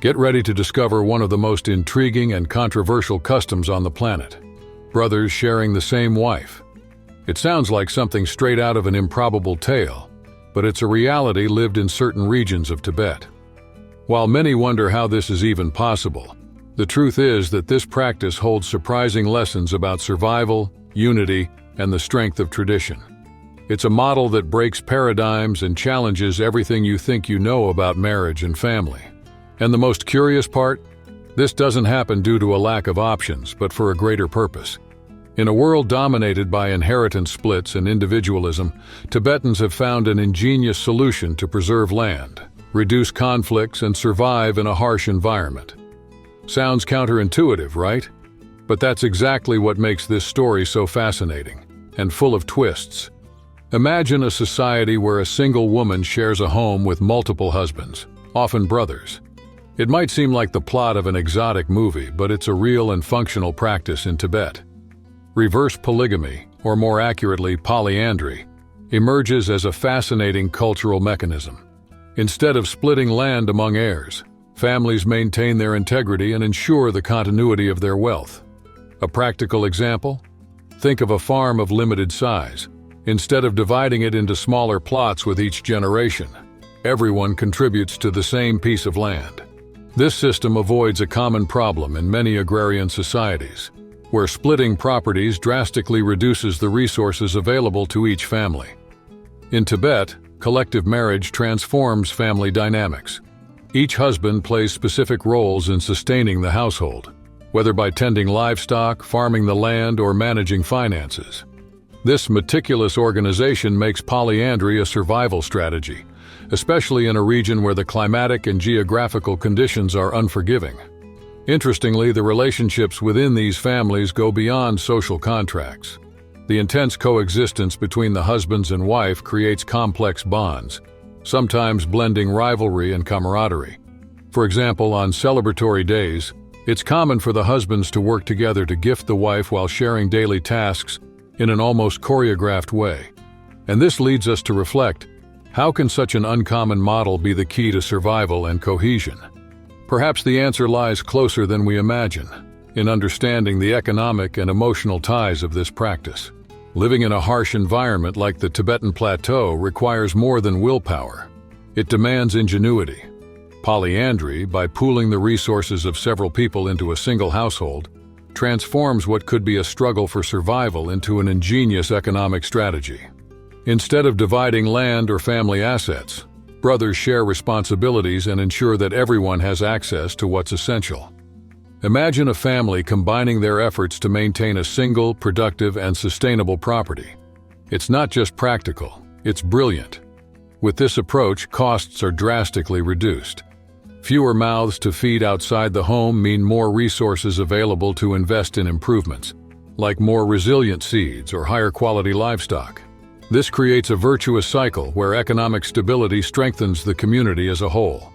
Get ready to discover one of the most intriguing and controversial customs on the planet: brothers sharing the same wife. It sounds like something straight out of an improbable tale, but it's a reality lived in certain regions of Tibet. While many wonder how this is even possible, the truth is that this practice holds surprising lessons about survival, unity, and the strength of tradition. It's a model that breaks paradigms and challenges everything you think you know about marriage and family. And the most curious part? This doesn't happen due to a lack of options, but for a greater purpose. In a world dominated by inheritance splits and individualism, Tibetans have found an ingenious solution to preserve land, reduce conflicts, and survive in a harsh environment. Sounds counterintuitive, right? But that's exactly what makes this story so fascinating and full of twists. Imagine a society where a single woman shares a home with multiple husbands, often brothers. It might seem like the plot of an exotic movie, but it's a real and functional practice in Tibet. Reverse polygamy, or more accurately polyandry, emerges as a fascinating cultural mechanism. Instead of splitting land among heirs, families maintain their integrity and ensure the continuity of their wealth. A practical example? Think of a farm of limited size. Instead of dividing it into smaller plots with each generation, everyone contributes to the same piece of land. This system avoids a common problem in many agrarian societies, where splitting properties drastically reduces the resources available to each family. In Tibet, collective marriage transforms family dynamics. Each husband plays specific roles in sustaining the household, whether by tending livestock, farming the land, or managing finances. This meticulous organization makes polyandry a survival strategy, especially in a region where the climatic and geographical conditions are unforgiving. Interestingly, the relationships within these families go beyond social contracts. The intense coexistence between the husbands and wife creates complex bonds, sometimes blending rivalry and camaraderie. For example, on celebratory days, it's common for the husbands to work together to gift the wife while sharing daily tasks in an almost choreographed way. And this leads us to reflect, how can such an uncommon model be the key to survival and cohesion? Perhaps the answer lies closer than we imagine, in understanding the economic and emotional ties of this practice. Living in a harsh environment like the Tibetan Plateau requires more than willpower. It demands ingenuity. Polyandry, by pooling the resources of several people into a single household, transforms what could be a struggle for survival into an ingenious economic strategy. Instead of dividing land or family assets, brothers share responsibilities and ensure that everyone has access to what's essential. Imagine a family combining their efforts to maintain a single, productive, and sustainable property. It's not just practical, it's brilliant. With this approach, costs are drastically reduced. Fewer mouths to feed outside the home mean more resources available to invest in improvements, like more resilient seeds or higher quality livestock. This creates a virtuous cycle where economic stability strengthens the community as a whole.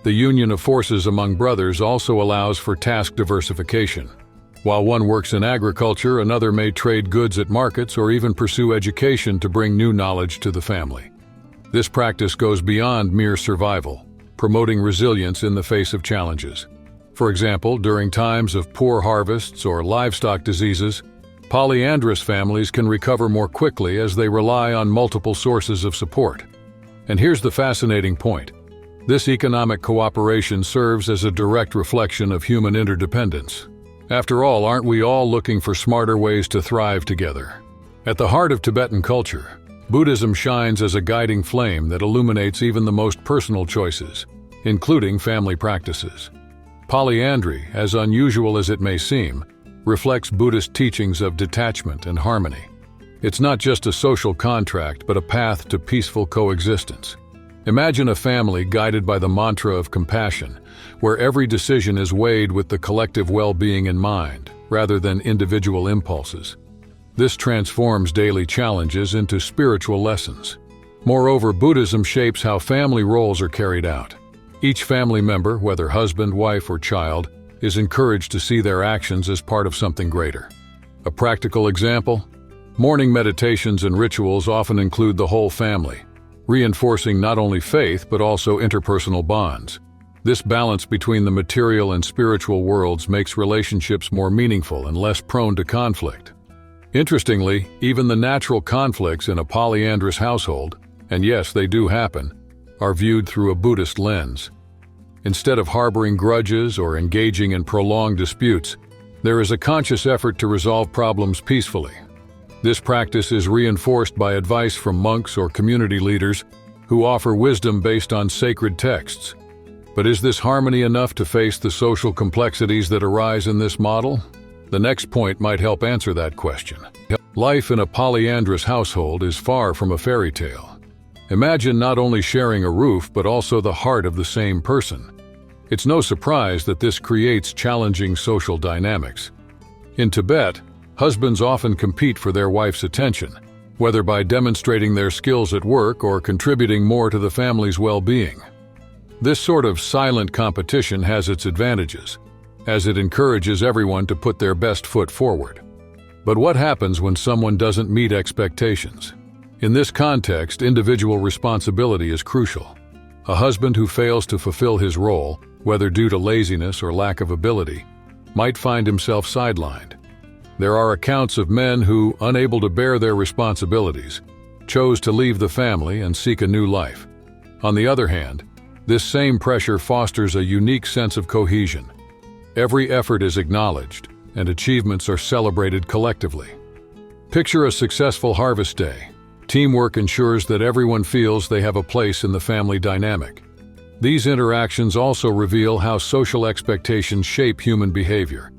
The union of forces among brothers also allows for task diversification. While one works in agriculture, another may trade goods at markets or even pursue education to bring new knowledge to the family. This practice goes beyond mere survival, promoting resilience in the face of challenges. For example, during times of poor harvests or livestock diseases, polyandrous families can recover more quickly as they rely on multiple sources of support. And here's the fascinating point. This economic cooperation serves as a direct reflection of human interdependence. After all, aren't we all looking for smarter ways to thrive together? At the heart of Tibetan culture, Buddhism shines as a guiding flame that illuminates even the most personal choices, including family practices. Polyandry, as unusual as it may seem, reflects Buddhist teachings of detachment and harmony. It's not just a social contract, but a path to peaceful coexistence. Imagine a family guided by the mantra of compassion, where every decision is weighed with the collective well-being in mind, rather than individual impulses. This transforms daily challenges into spiritual lessons. Moreover, Buddhism shapes how family roles are carried out. Each family member, whether husband, wife, or child, is encouraged to see their actions as part of something greater. A practical example? Morning meditations and rituals often include the whole family, reinforcing not only faith but also interpersonal bonds. This balance between the material and spiritual worlds makes relationships more meaningful and less prone to conflict. Interestingly, even the natural conflicts in a polyandrous household, and yes, they do happen, are viewed through a Buddhist lens. Instead of harboring grudges or engaging in prolonged disputes, there is a conscious effort to resolve problems peacefully. This practice is reinforced by advice from monks or community leaders who offer wisdom based on sacred texts. But is this harmony enough to face the social complexities that arise in this model? The next point might help answer that question. Life in a polyandrous household is far from a fairy tale. Imagine not only sharing a roof but also the heart of the same person. It's no surprise that this creates challenging social dynamics. In Tibet, husbands often compete for their wife's attention, whether by demonstrating their skills at work or contributing more to the family's well-being. This sort of silent competition has its advantages, as it encourages everyone to put their best foot forward. But what happens when someone doesn't meet expectations? In this context, individual responsibility is crucial. A husband who fails to fulfill his role, whether due to laziness or lack of ability, might find himself sidelined. There are accounts of men who, unable to bear their responsibilities, chose to leave the family and seek a new life. On the other hand, this same pressure fosters a unique sense of cohesion. Every effort is acknowledged, and achievements are celebrated collectively. Picture a successful harvest day. Teamwork ensures that everyone feels they have a place in the family dynamic. These interactions also reveal how social expectations shape human behavior.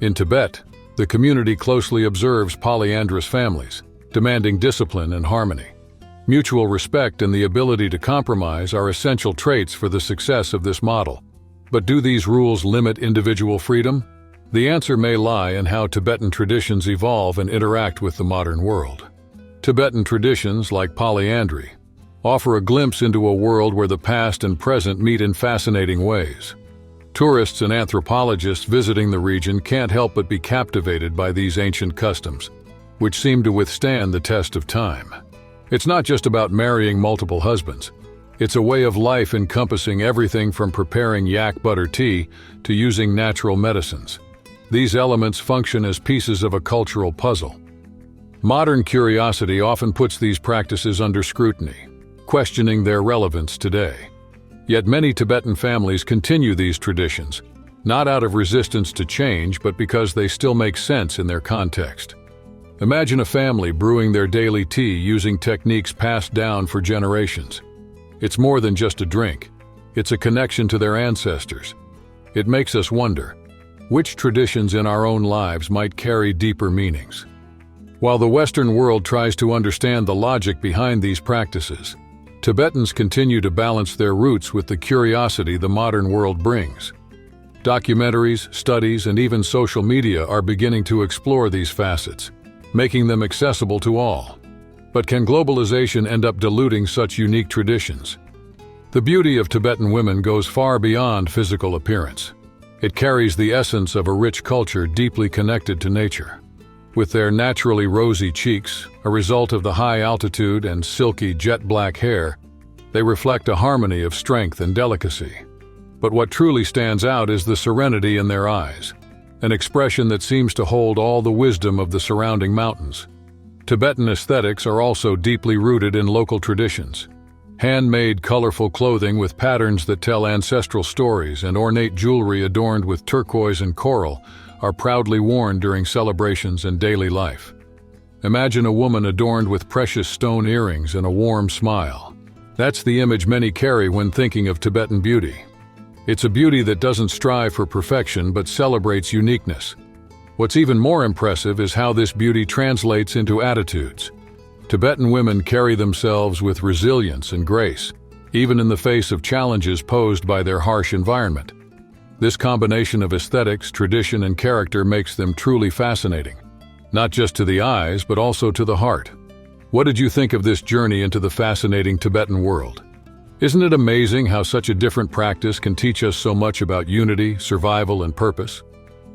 In Tibet, the community closely observes polyandrous families, demanding discipline and harmony. Mutual respect and the ability to compromise are essential traits for the success of this model. But do these rules limit individual freedom? The answer may lie in how Tibetan traditions evolve and interact with the modern world. Tibetan traditions, like polyandry, offer a glimpse into a world where the past and present meet in fascinating ways. Tourists and anthropologists visiting the region can't help but be captivated by these ancient customs, which seem to withstand the test of time. It's not just about marrying multiple husbands. It's a way of life encompassing everything from preparing yak butter tea to using natural medicines. These elements function as pieces of a cultural puzzle. Modern curiosity often puts these practices under scrutiny, questioning their relevance today. Yet many Tibetan families continue these traditions, not out of resistance to change, but because they still make sense in their context. Imagine a family brewing their daily tea using techniques passed down for generations. It's more than just a drink. It's a connection to their ancestors. It makes us wonder, which traditions in our own lives might carry deeper meanings? While the Western world tries to understand the logic behind these practices, Tibetans continue to balance their roots with the curiosity the modern world brings. Documentaries, studies, and even social media are beginning to explore these facets, making them accessible to all. But can globalization end up diluting such unique traditions? The beauty of Tibetan women goes far beyond physical appearance. It carries the essence of a rich culture deeply connected to nature. With their naturally rosy cheeks, a result of the high altitude, and silky jet-black hair, they reflect a harmony of strength and delicacy. But what truly stands out is the serenity in their eyes, an expression that seems to hold all the wisdom of the surrounding mountains. Tibetan aesthetics are also deeply rooted in local traditions. Handmade, colorful clothing with patterns that tell ancestral stories and ornate jewelry adorned with turquoise and coral are proudly worn during celebrations and daily life. Imagine a woman adorned with precious stone earrings and a warm smile. That's the image many carry when thinking of Tibetan beauty. It's a beauty that doesn't strive for perfection but celebrates uniqueness. What's even more impressive is how this beauty translates into attitudes. Tibetan women carry themselves with resilience and grace, even in the face of challenges posed by their harsh environment. This combination of aesthetics, tradition, and character makes them truly fascinating, not just to the eyes, but also to the heart. What did you think of this journey into the fascinating Tibetan world? Isn't it amazing how such a different practice can teach us so much about unity, survival, and purpose?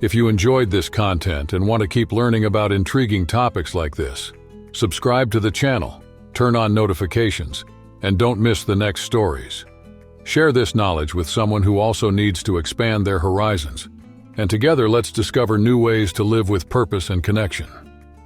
If you enjoyed this content and want to keep learning about intriguing topics like this, subscribe to the channel, turn on notifications, and don't miss the next stories. Share this knowledge with someone who also needs to expand their horizons. And together, let's discover new ways to live with purpose and connection.